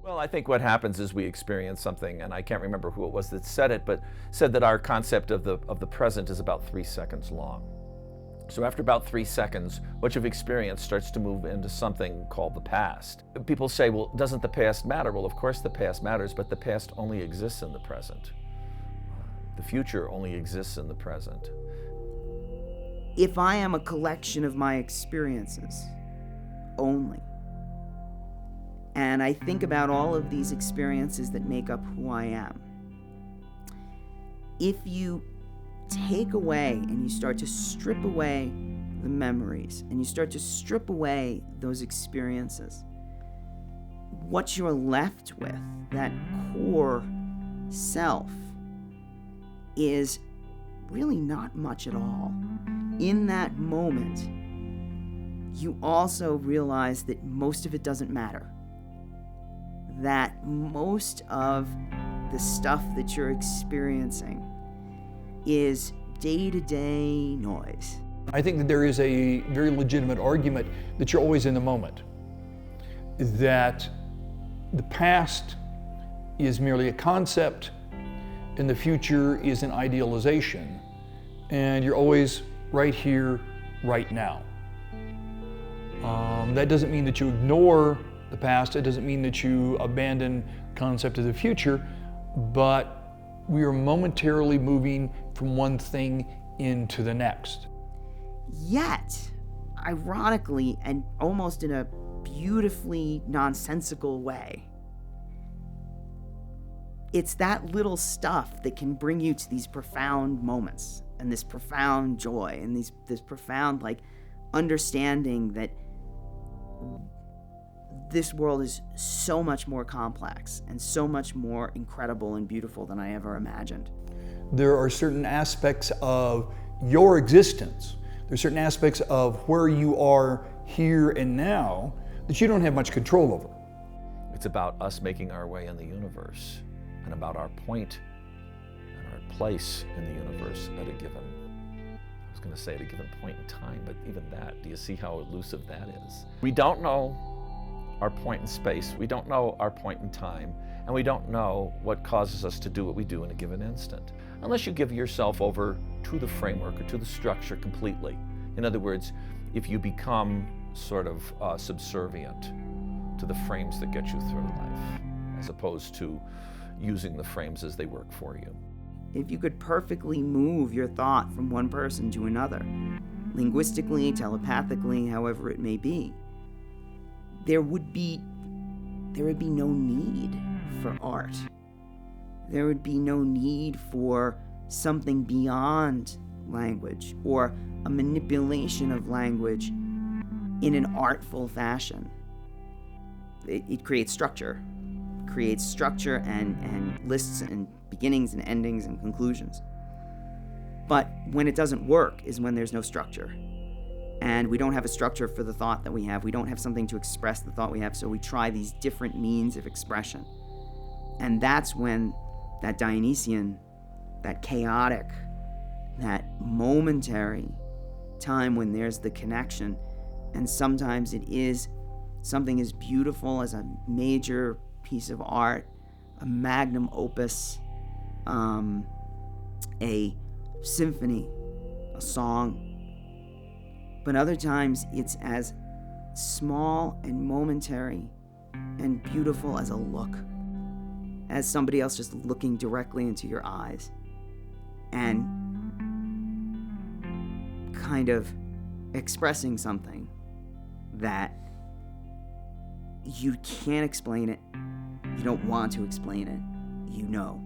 Well, I think what happens is we experience something, and I can't remember who it was that said it, but said that our concept of the present is about 3 seconds long. So after about 3 seconds, what you've experienced starts to move into something called the past. People say, well, doesn't the past matter? Well, of course the past matters, but the past only exists in the present. The future only exists in the present. If I am a collection of my experiences only, and I think about all of these experiences that make up who I am, if you take away and you start to strip away the memories and you start to strip away those experiences, what you're left with, that core self, is really not much at all. In that moment, you also realize that most of it doesn't matter. That most of the stuff that you're experiencing is day-to-day noise. I think that there is a very legitimate argument that you're always in the moment. That the past is merely a concept and the future is an idealization. And you're always right here, right now. That doesn't mean that you ignore the past. It doesn't mean that you abandon the concept of the future, but we are momentarily moving from one thing into the next. Yet, ironically, and almost in a beautifully nonsensical way, it's that little stuff that can bring you to these profound moments and this profound joy and this profound understanding that this world is so much more complex and so much more incredible and beautiful than I ever imagined. There are certain aspects of your existence, there's certain aspects of where you are here and now that you don't have much control over. It's about us making our way in the universe and about our point and our place in the universe at a given, I was going to say at a given point in time, but even that, do you see how elusive that is? We don't know our point in space, we don't know our point in time, and we don't know what causes us to do what we do in a given instant, unless you give yourself over to the framework or to the structure completely. In other words, if you become sort of subservient to the frames that get you through life, as opposed to using the frames as they work for you. If you could perfectly move your thought from one person to another, linguistically, telepathically, however it may be, there would be no need for art. There would be no need for something beyond language or a manipulation of language in an artful fashion. It creates structure. Creates structure and lists and beginnings and endings and conclusions. But when it doesn't work is when there's no structure. And we don't have a structure for the thought that we have. We don't have something to express the thought we have, so we try these different means of expression. And that's when that Dionysian, that chaotic, that momentary time when there's the connection, and sometimes it is something as beautiful as a major piece of art, a magnum opus, a symphony, a song. But other times it's as small and momentary and beautiful as a look, as somebody else just looking directly into your eyes and kind of expressing something that you can't explain it. You don't want to explain it. You know.